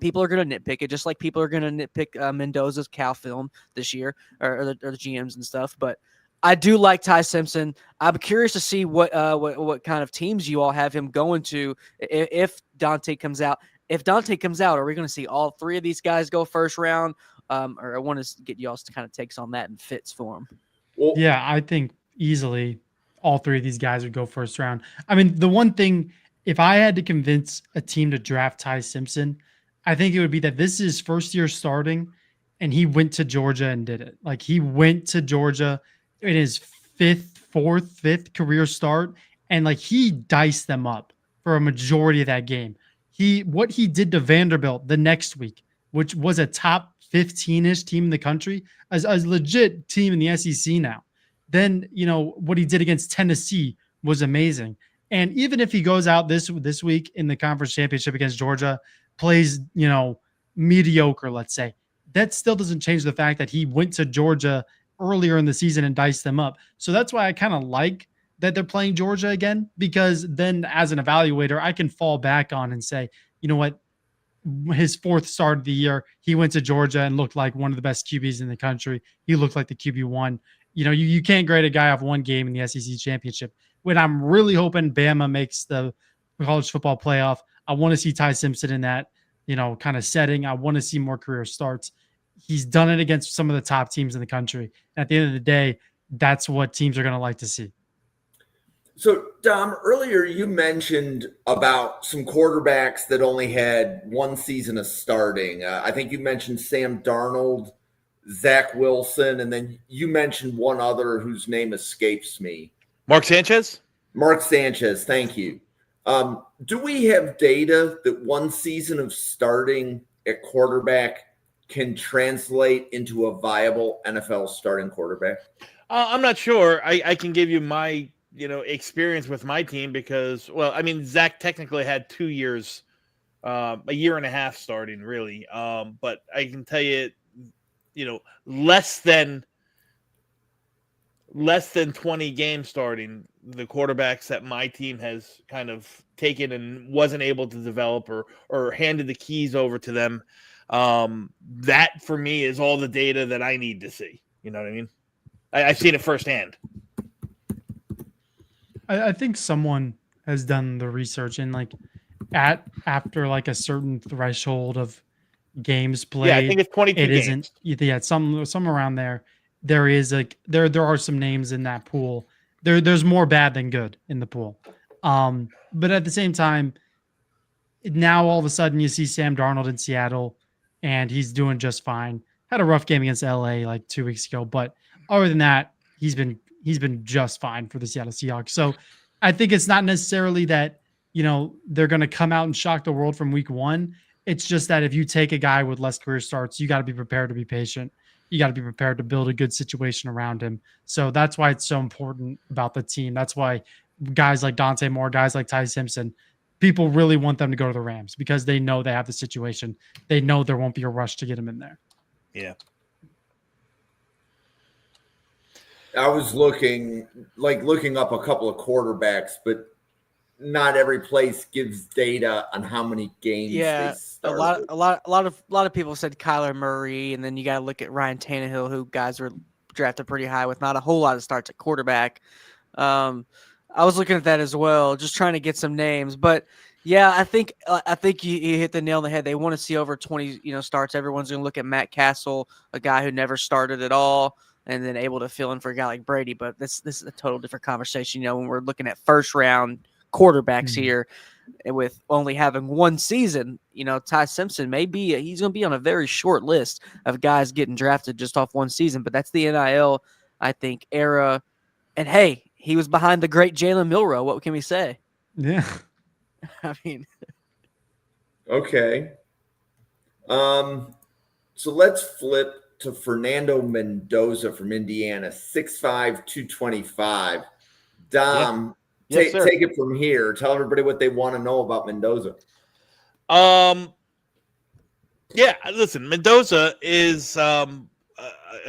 people are going to nitpick it, just like people are going to nitpick Mendoza's Cal film this year, or the GMs and stuff. But I do like Ty Simpson. I'm curious to see what kind of teams you all have him going to if Dante comes out. If Dante comes out, are we going to see all 3 of these guys go first round? Or I want to get y'all's kind of takes on that and fits for him. Well, Yeah, I think easily all 3 of these guys would go first round. I mean, the one thing, if I had to convince a team to draft Ty Simpson, I think it would be that this is his first year starting, and he went to Georgia and did it. Like, he went to Georgia in his fifth career start, and like he diced them up for a majority of that game. What he did to Vanderbilt the next week, which was a top 15-ish team in the country, as a legit team in the SEC now, then what he did against Tennessee was amazing. And even if he goes out this week in the conference championship against Georgia, plays mediocre, let's say, that still doesn't change the fact that he went to Georgia earlier in the season and diced them up. So that's why I kind of like that they're playing Georgia again, because then as an evaluator, I can fall back on and say, you know what, his fourth start of the year, he went to Georgia and looked like one of the best QBs in the country. He looked like the QB1. You can't grade a guy off one game in the SEC championship. When I'm really hoping Bama makes the college football playoff, I want to see Ty Simpson in that, kind of setting. I want to see more career starts. He's done it against some of the top teams in the country. At the end of the day, that's what teams are going to like to see. So, Dom, earlier you mentioned about some quarterbacks that only had one season of starting. I think you mentioned Sam Darnold, Zach Wilson, and then you mentioned one other whose name escapes me. Mark Sanchez? Mark Sanchez, thank you. Do we have data that one season of starting at quarterback can translate into a viable NFL starting quarterback? I'm not sure. I can give you my experience with my team because, Zach technically had 2 years, a year and a half starting, really. But I can tell you, less than 20 games starting, the quarterbacks that my team has kind of taken and wasn't able to develop or handed the keys over to them. That for me is all the data that I need to see. You know what I mean? I've seen it firsthand. I think someone has done the research and after a certain threshold of games played. Yeah, I think it's 22 it games. Isn't. Yeah, some around there. There is there are some names in that pool. There's more bad than good in the pool. But at the same time, now all of a sudden you see Sam Darnold in Seattle, and he's doing just fine. Had a rough game against LA 2 weeks ago, but other than that, he's been just fine for the Seattle Seahawks. So I think it's not necessarily that, they're going to come out and shock the world from week one. It's just that if you take a guy with less career starts, you got to be prepared to be patient. You got to be prepared to build a good situation around him. So that's why it's so important about the team. That's why guys like Dante Moore, guys like Ty Simpson, people really want them to go to the Rams because they know they have the situation. They know there won't be a rush to get him in there. Yeah. I was looking up a couple of quarterbacks, but not every place gives data on how many games. Yeah, they started. a lot of people said Kyler Murray, and then you got to look at Ryan Tannehill, who guys were drafted pretty high with not a whole lot of starts at quarterback. I was looking at that as well, just trying to get some names, but yeah, I think you hit the nail on the head. They want to see over 20 starts. Everyone's going to look at Matt Castle, a guy who never started at all, and then able to fill in for a guy like Brady. But this is a total different conversation. When we're looking at first round quarterbacks here, with only having one season, Ty Simpson he's going to be on a very short list of guys getting drafted just off one season. But that's the NIL, I think, era. And hey, he was behind the great Jalen Milroe. What can we say? Yeah. I mean, okay. So let's flip to Fernando Mendoza from Indiana, 6'5", 225. Dom, Yes, sir. take it from here. Tell everybody what they want to know about Mendoza. Yeah, listen, Mendoza is a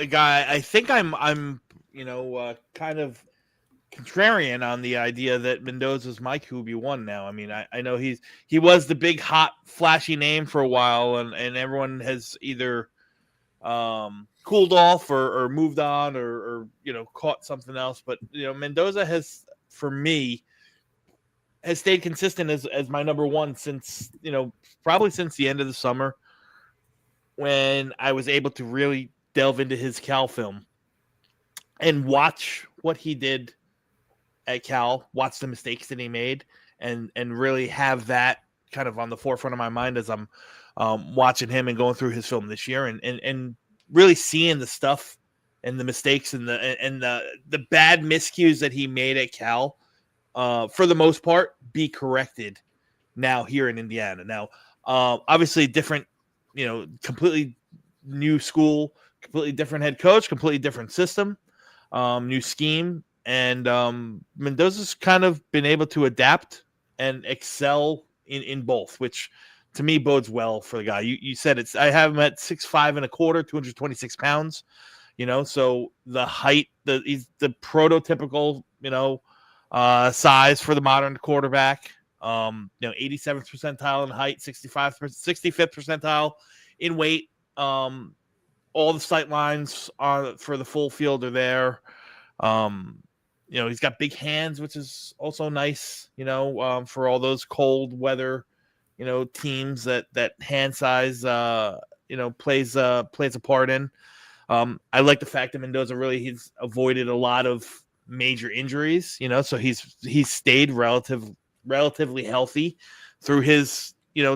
guy. I think I'm kind of contrarian on the idea that Mendoza's my QB1 now. I mean, I know he was the big, hot, flashy name for a while, and everyone has either cooled off or moved on or caught something else. But Mendoza has, for me, has stayed consistent as my number one since probably since the end of the summer, when I was able to really delve into his Cal film and watch what he did at Cal, watch the mistakes that he made, and really have that kind of on the forefront of my mind as I'm watching him and going through his film this year, and really seeing the stuff and the mistakes and the bad miscues that he made at Cal, for the most part, be corrected now here in Indiana. Now, obviously different, completely new school, completely different head coach, completely different system, new scheme. And Mendoza's kind of been able to adapt and excel in both, which to me bodes well for the guy. You said I have him at 6'5 1/4, 226 pounds. So the height, he's the prototypical, size for the modern quarterback. 87th percentile in height, 65th percentile in weight. All the sight lines for the full field are there. He's got big hands, which is also nice, for all those cold weather, teams that hand size, plays a part in. I like the fact that Mendoza he's avoided a lot of major injuries, so he's stayed relatively healthy through his,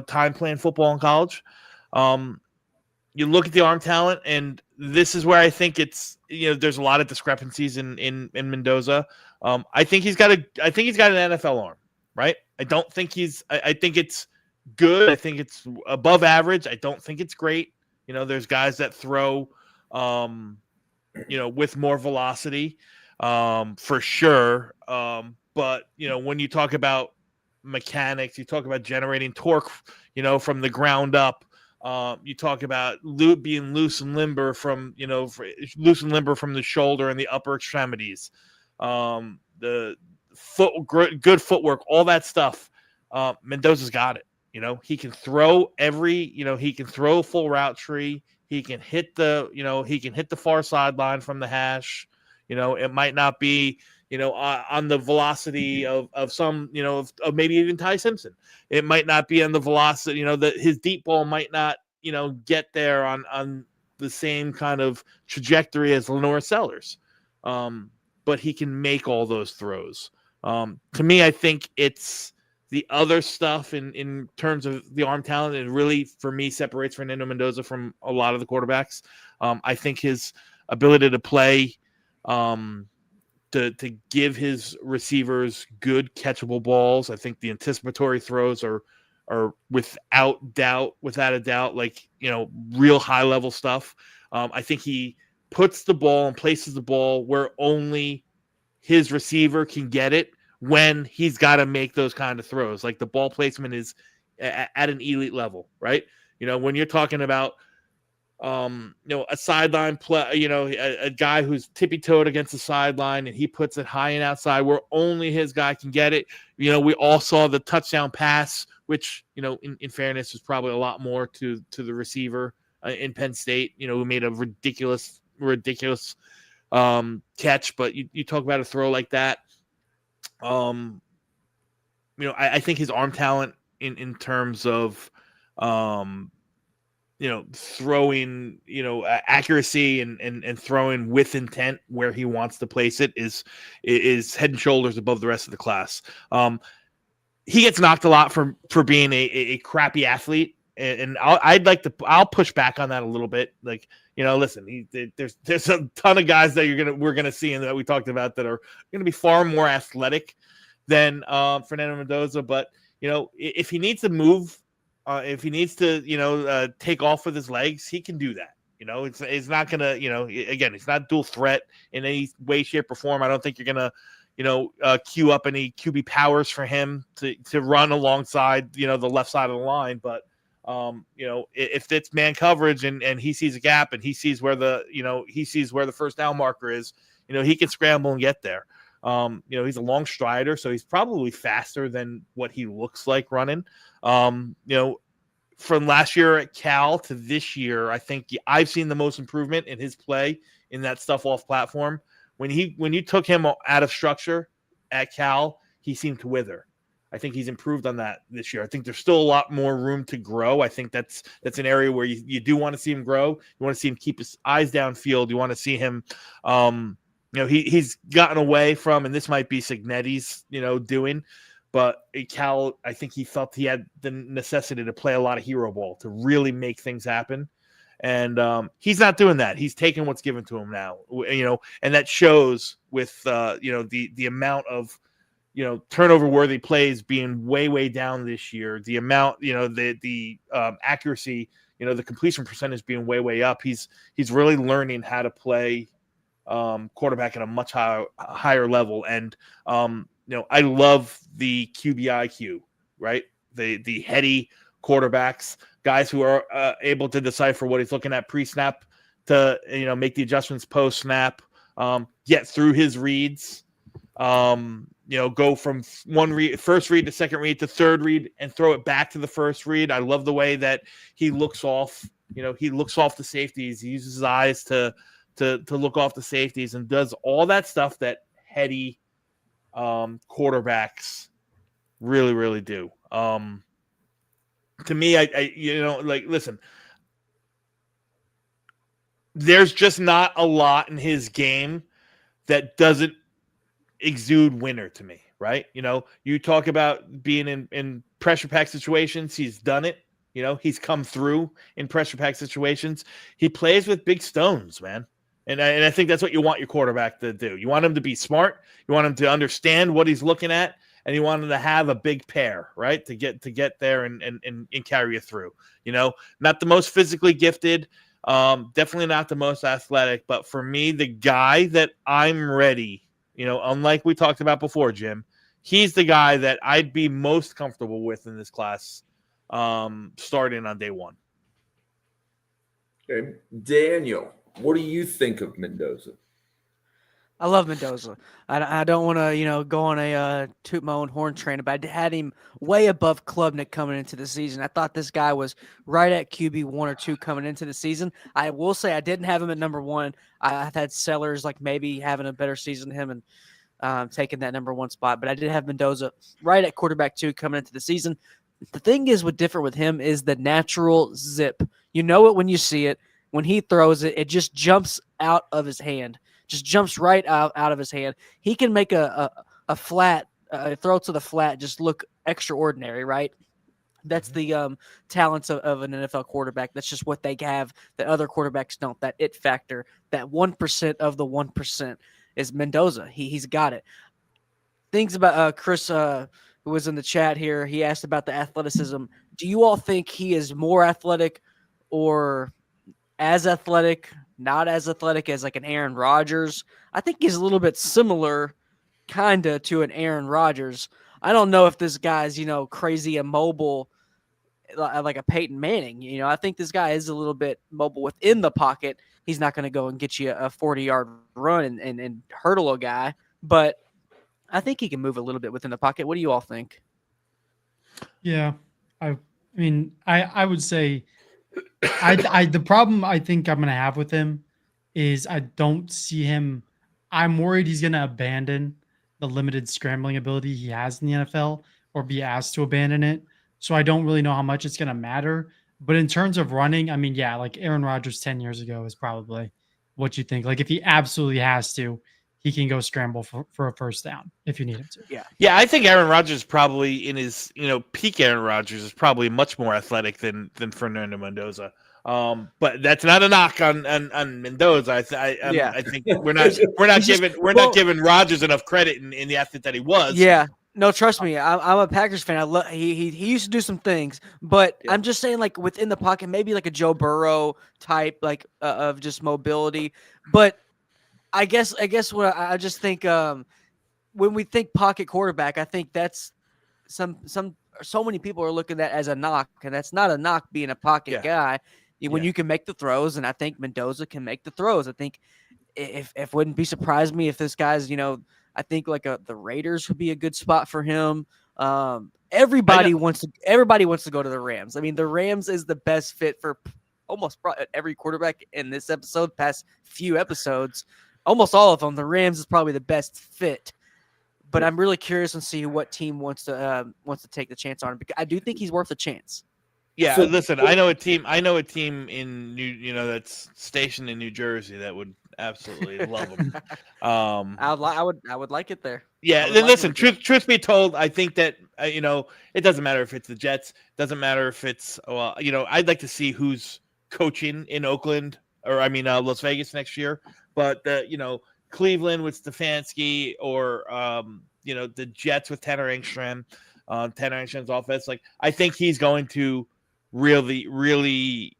time playing football in college. You look at the arm talent, and this is where I think it's, there's a lot of discrepancies in Mendoza. I think he's got an NFL arm, right? I think it's good. I think it's above average. I don't think it's great. There's guys that throw, with more velocity, for sure. But when you talk about mechanics, you talk about generating torque, from the ground up. You talk about being loose and limber from the shoulder and the upper extremities. The good footwork, all that stuff. Mendoza's got it. He can throw he can throw full route tree. He can hit the far sideline from the hash. It might not be, on the velocity of some, of maybe even Ty Simpson. It might not be on the velocity, that his deep ball might not, get there on the same kind of trajectory as Lenore Sellers. But he can make all those throws. To me, I think it's the other stuff in terms of the arm talent, and really, for me, separates Fernando Mendoza from a lot of the quarterbacks. I think his ability to play, to give his receivers good catchable balls. I think the anticipatory throws are without a doubt, like, real high level stuff. I think he puts the ball and places the ball where only his receiver can get it when he's got to make those kind of throws. Like, the ball placement is at an elite level, right? When you're talking about, a sideline play, a guy who's tippy-toed against the sideline and he puts it high and outside where only his guy can get it. We all saw the touchdown pass, which, in fairness, is probably a lot more to the receiver in Penn State, who made a ridiculous catch. But you talk about a throw like that. I think his arm talent in terms of, throwing, accuracy and throwing with intent where he wants to place it is head and shoulders above the rest of the class. He gets knocked a lot for being a crappy athlete, and I'll push back on that a little bit. Like, listen, there's a ton of guys that we're gonna see and that we talked about that are gonna be far more athletic than Fernando Mendoza. But if he needs to move, if he needs to take off with his legs, he can do that. It's not gonna, again, it's not dual threat in any way, shape, or form. I don't think you're gonna queue up any QB powers for him to run alongside the left side of the line. But if it's man coverage and he sees a gap and he sees where the first down marker is, he can scramble and get there. He's a long strider, so he's probably faster than what he looks like running. From last year at Cal to this year, I think I've seen the most improvement in his play in that stuff off platform. When you took him out of structure at Cal, he seemed to wither. I think he's improved on that this year. I think there's still a lot more room to grow. I think that's an area where you do want to see him grow. You want to see him keep his eyes downfield. You want to see him, he's gotten away from, and this might be Signetti's, doing, but at Cal, I think he felt he had the necessity to play a lot of hero ball to really make things happen. And he's not doing that. He's taking what's given to him now, and that shows with, the amount of, turnover worthy plays being way down this year. The amount, the accuracy, the completion percentage being way up. He's really learning how to play quarterback at a much higher level. And I love the QB IQ, right? The heady quarterbacks, guys who are able to decipher what he's looking at pre-snap to make the adjustments post-snap, get through his reads. Go from first read to second read to third read and throw it back to the first read. I love the way that he looks off, the safeties. He uses his eyes to look off the safeties and does all that stuff that heady quarterbacks really do. To me, listen, there's just not a lot in his game that doesn't exude winner to me, right? You talk about being in pressure pack situations. He's done it. He's come through in pressure pack situations. He plays with big stones, man. And I think that's what you want your quarterback to do. You want him to be smart. You want him to understand what he's looking at, and you want him to have a big pair, right? To get there and carry you through. Not the most physically gifted, definitely not the most athletic, but for me, the guy that I'm ready. Unlike we talked about before, Jim, he's the guy that I'd be most comfortable with in this class starting on day one. Okay. Daniel, what do you think of Mendoza? I love Mendoza. I don't want to, go on a toot my own horn train, but I had him way above Klubnik coming into the season. I thought this guy was right at QB 1 or 2 coming into the season. I will say I didn't have him at number 1. I've had Sellers maybe having a better season than him and taking that number 1 spot, but I did have Mendoza right at quarterback 2 coming into the season. The thing is, what's different with him is the natural zip. You know it when you see it. When he throws it, it just jumps out of his hand. Just jumps right out of his hand. He can make a flat throw to the flat just look extraordinary, right? That's the talents of an NFL quarterback. That's just what they have that other quarterbacks don't. That it factor, that 1% of the 1% is Mendoza. He's got it. Things about Chris, who was in the chat here, he asked about the athleticism. Do you all think he is more athletic or as athletic, not as athletic as an Aaron Rodgers? I think he's a little bit similar kind of to an Aaron Rodgers. I don't know if this guy's, crazy and mobile like a Peyton Manning. I think this guy is a little bit mobile within the pocket. He's not going to go and get you a 40-yard run and hurdle a guy, but I think he can move a little bit within the pocket. What do you all think? Yeah. I would say the problem I think I'm going to have with him is I don't see him. I'm worried he's going to abandon the limited scrambling ability he has in the NFL or be asked to abandon it. So I don't really know how much it's going to matter. But in terms of running, Aaron Rodgers 10 years ago is probably what you think. If he absolutely has to, he can go scramble for a first down if you need him to. Yeah, I think Aaron Rodgers probably in his peak Aaron Rodgers is probably much more athletic than Fernando Mendoza. But that's not a knock on Mendoza. I think we're not giving Rodgers enough credit in the athlete that he was. Yeah. No, trust me. I'm a Packers fan. I love he used to do some things, but I'm just saying within the pocket, maybe a Joe Burrow type of just mobility. But I guess what I just think when we think pocket quarterback, I think that's so many people are looking at that as a knock, and that's not a knock being a pocket guy. When you can make the throws, and I think Mendoza can make the throws. I think if wouldn't be surprised me if this guy's I think the Raiders would be a good spot for him. Everybody wants to go to the Rams. I mean, the Rams is the best fit for almost every quarterback in this episode, past few episodes. Almost all of them, the Rams is probably the best fit. But I'm really curious to see what team wants to take the chance on him, because I do think he's worth a chance. Yeah, so, listen, I know a team in that's stationed in New Jersey that would absolutely love him. I would like it there. Yeah, then listen, truth be told, I think that it doesn't matter if it's the Jets, doesn't matter if it's I'd like to see who's coaching in Oakland or Las Vegas next year. But Cleveland with Stefanski or the Jets with Tanner Engström, Tanner Engström's offense. Like, I think he's going to really, really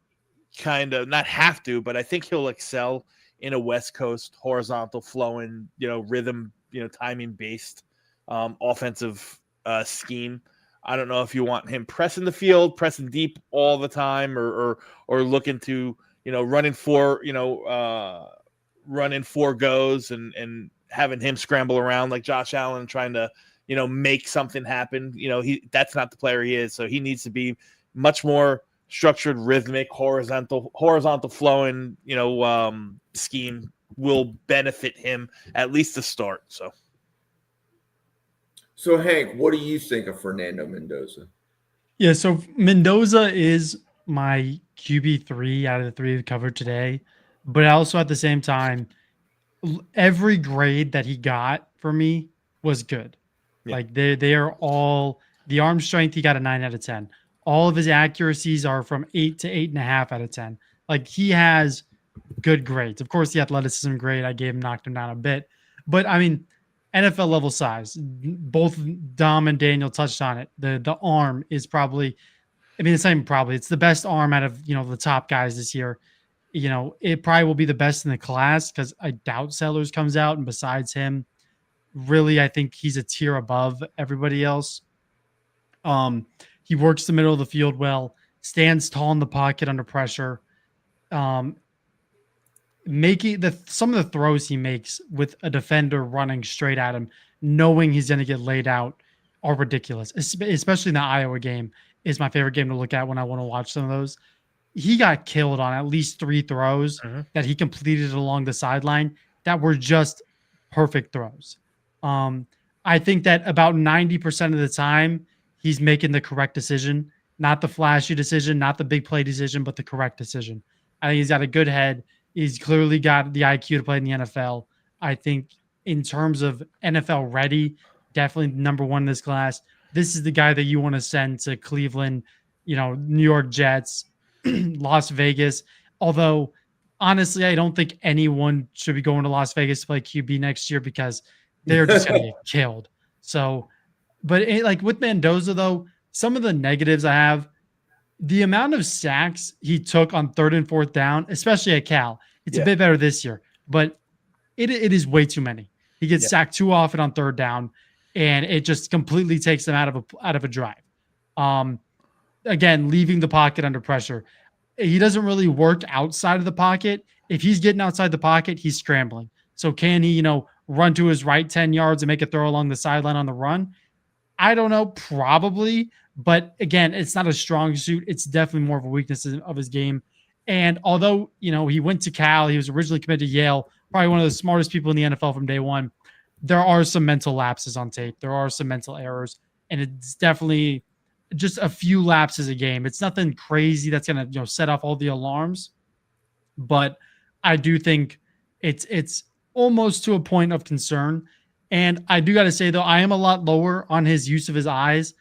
kind of not have to, but I think he'll excel in a West Coast horizontal flowing, rhythm, timing based offensive scheme. I don't know if you want him pressing the field, pressing deep all the time, or looking to running four goes and having him scramble around like Josh Allen, trying to make something happen. That's not the player he is. So he needs to be much more structured, rhythmic, horizontal flowing, scheme will benefit him at least to start. So Hank, what do you think of Fernando Mendoza? Yeah, so Mendoza is my QB3 out of the three we covered today, but also at the same time, every grade that he got for me was good. Yeah. Like they are all, the arm strength, he got a 9 out of 10. All of his accuracies are from 8 to 8.5 out of 10. Like, he has good grades. Of course, the athleticism grade I gave him knocked him down a bit, but I mean, NFL level size. Both Dom and Daniel touched on it. The arm is probably, I mean, it's not even probably, it's the best arm out of the top guys this year. It probably will be the best in the class because I doubt Sellers comes out, and besides him, really, I think he's a tier above everybody else. He works the middle of the field well, stands tall in the pocket under pressure. Making some of the throws he makes with a defender running straight at him, knowing he's going to get laid out, are ridiculous. Especially in the Iowa game is my favorite game to look at when I want to watch some of those. He got killed on at least 3 throws that he completed along the sideline that were just perfect throws. I think that about 90% of the time he's making the correct decision, not the flashy decision, not the big play decision, but the correct decision. I think he's got a good head. He's clearly got the IQ to play in the NFL. I think in terms of NFL ready, definitely number one in this class. This is the guy that you want to send to Cleveland, New York Jets, Las Vegas. Although, honestly, I don't think anyone should be going to Las Vegas to play QB next year because they're just going to get killed. So, but like with Mendoza, though, some of the negatives I have, the amount of sacks he took on 3rd and 4th down, especially at Cal, it's a bit better this year, but it is way too many. He gets sacked too often on 3rd down, and it just completely takes them out of a drive. Again, leaving the pocket under pressure. He doesn't really work outside of the pocket. If he's getting outside the pocket, he's scrambling. So can he, run to his right 10 yards and make a throw along the sideline on the run? I don't know, probably. But again, it's not a strong suit. It's definitely more of a weakness of his game. And although, he went to Cal, he was originally committed to Yale, probably one of the smartest people in the NFL from day one. There are some mental lapses on tape. There are some mental errors. And it's definitely just a few lapses a game. It's nothing crazy that's going to, set off all the alarms. But I do think it's almost to a point of concern. And I do got to say, though, I am a lot lower on his use of his eyes.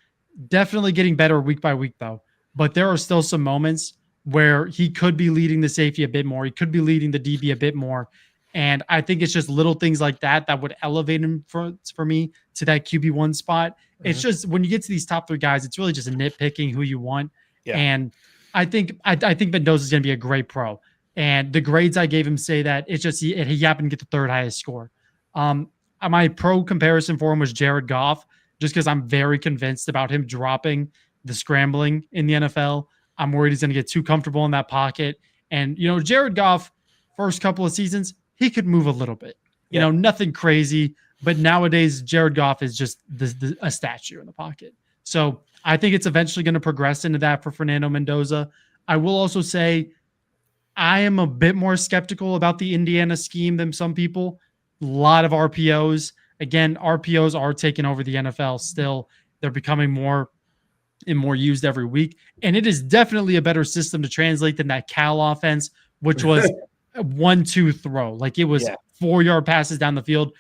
Definitely getting better week by week, though. But there are still some moments where he could be leading the safety a bit more. He could be leading the DB a bit more. And I think it's just little things like that would elevate him for me to that QB1 spot. It's just when you get to these top 3 guys, it's really just a nitpicking who you want. Yeah. And I think Mendoza is going to be a great pro. And the grades I gave him say that it's just he happened to get the 3rd highest score. My pro comparison for him was Jared Goff, just because I'm very convinced about him dropping the scrambling in the NFL. I'm worried he's going to get too comfortable in that pocket. And, Jared Goff, first couple of seasons, he could move a little bit. Nothing crazy. But nowadays, Jared Goff is just a statue in the pocket. So I think it's eventually going to progress into that for Fernando Mendoza. I will also say I am a bit more skeptical about the Indiana scheme than some people. A lot of RPOs. Again, RPOs are taking over the NFL still. They're becoming more and more used every week. And it is definitely a better system to translate than that Cal offense, which was a 1-2 throw. Like it was 4-yard passes down the field,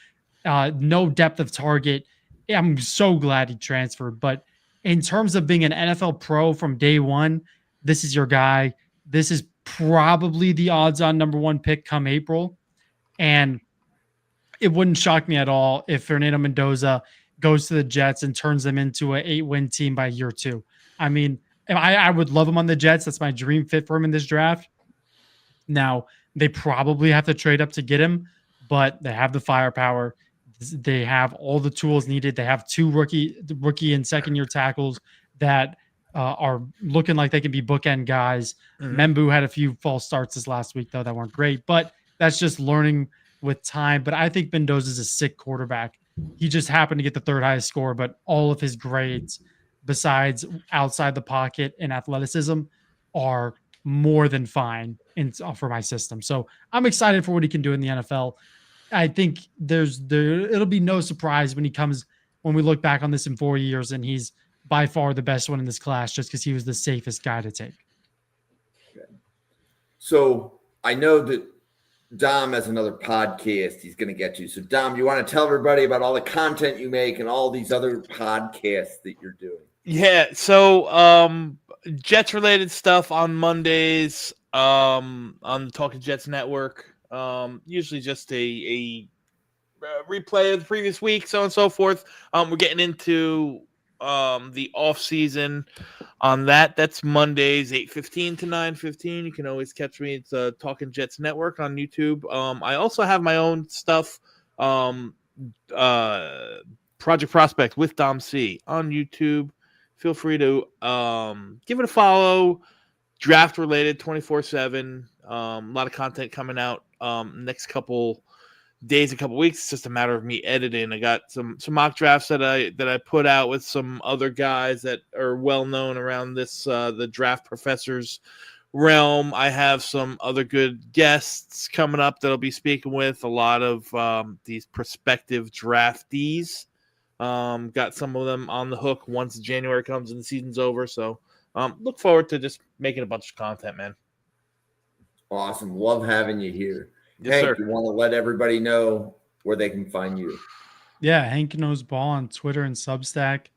no depth of target. I'm so glad he transferred. But in terms of being an NFL pro from day one, this is your guy. This is probably the odds-on number 1 pick come April. And it wouldn't shock me at all if Fernando Mendoza goes to the Jets and turns them into an 8-win team by year 2. I mean, I would love him on the Jets. That's my dream fit for him in this draft. Now, they probably have to trade up to get him, but they have the firepower. They have all the tools needed. They have 2 rookie and second-year tackles that are looking like they can be bookend guys. Membu had a few false starts this last week, though, that weren't great, but that's just learning with time. But I think Mendoza is a sick quarterback. He just happened to get the 3rd highest score, but all of his grades, besides outside the pocket and athleticism, are more than fine for my system. So I'm excited for what he can do in the NFL. I think it'll be no surprise when we look back on this in 4 years and he's by far the best one in this class just because he was the safest guy to take. Okay. So I know that Dom has another podcast he's going to get to. So Dom, you want to tell everybody about all the content you make and all these other podcasts that you're doing? Yeah. So Jets related stuff on Mondays on the Talking Jets Network. Usually just a replay of the previous week, so on and so forth. We're getting into the off season on that. That's Mondays 8:15 to 9:15. You can always catch me. It's Talking Jets Network on YouTube. I also have my own stuff. Project Prospect with Dom C on YouTube. Feel free to give it a follow. Draft related 24/7. A lot of content coming out next couple days, a couple weeks. It's just a matter of me editing. I got some mock drafts that I put out with some other guys that are well known around this the draft professors realm. I have some other good guests coming up that I'll be speaking with. A lot of these prospective draftees. Got some of them on the hook once January comes and the season's over. So look forward to just making a bunch of content, man. Awesome. Love having you here. Yes, Hank, sir. you want to let everybody know where they can find you? Yeah, Hank Knows Ball on Twitter and Substack.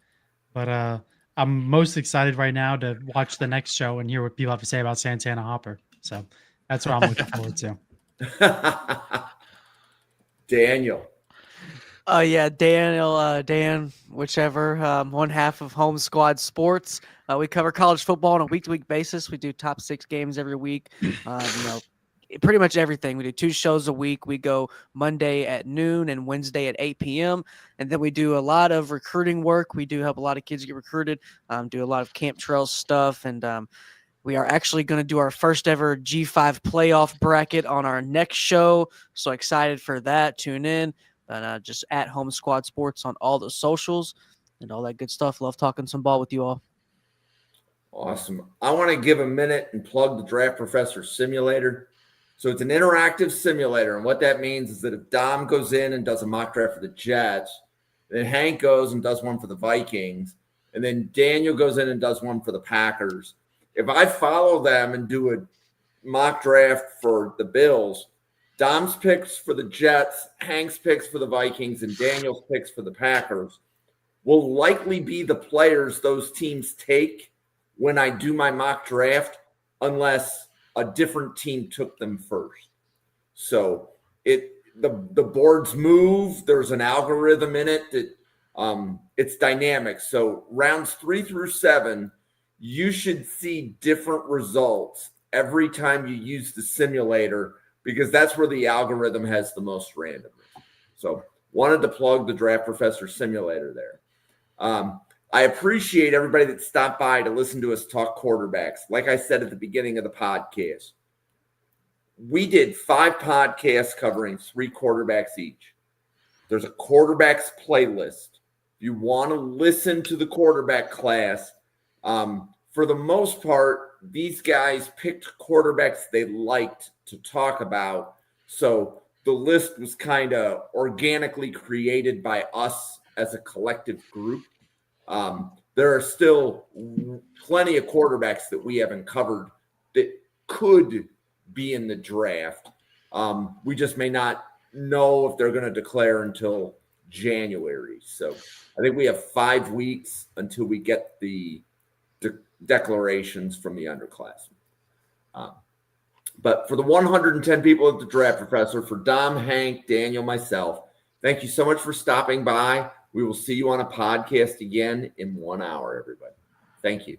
But I'm most excited right now to watch the next show and hear what people have to say about Santana Hopper. So that's what I'm looking forward to. Daniel. Yeah, Daniel, Dan, whichever, one half of Home Squad Sports. We cover college football on a week-to-week basis. We do top 6 games every week. Pretty much everything. We do 2 shows a week. We go Monday at noon and Wednesday at 8 p.m. And then we do a lot of recruiting work. We do help a lot of kids get recruited, do a lot of camp trail stuff. And we are actually going to do our first ever G5 playoff bracket on our next show. So excited for that. Tune in. And just at Home Squad Sports on all the socials and all that good stuff. Love talking some ball with you all. Awesome. I want to give a minute and plug the Draft Professor Simulator. So it's an interactive simulator. And what that means is that if Dom goes in and does a mock draft for the Jets, then Hank goes and does one for the Vikings, and then Daniel goes in and does one for the Packers. If I follow them and do a mock draft for the Bills, Dom's picks for the Jets, Hank's picks for the Vikings, and Daniel's picks for the Packers will likely be the players those teams take when I do my mock draft, unless a different team took them first. So the boards move. There's an algorithm in it that it's dynamic. So rounds 3 through 7, you should see different results every time you use the simulator, because that's where the algorithm has the most randomness. So wanted to plug the Draft Professor Simulator there. I appreciate everybody that stopped by to listen to us talk quarterbacks. Like I said at the beginning of the podcast, we did 5 podcasts covering 3 quarterbacks each. There's a quarterbacks playlist. If you want to listen to the quarterback class, for the most part, these guys picked quarterbacks they liked to talk about. So the list was kind of organically created by us as a collective group. There are still plenty of quarterbacks that we haven't covered that could be in the draft. We just may not know if they're going to declare until January. So I think we have 5 weeks until we get the declarations from the underclassmen. But for the 110 people at the Draft Professor, for Dom, Hank, Daniel, myself, thank you so much for stopping by. We will see you on a podcast again in 1 hour, everybody. Thank you.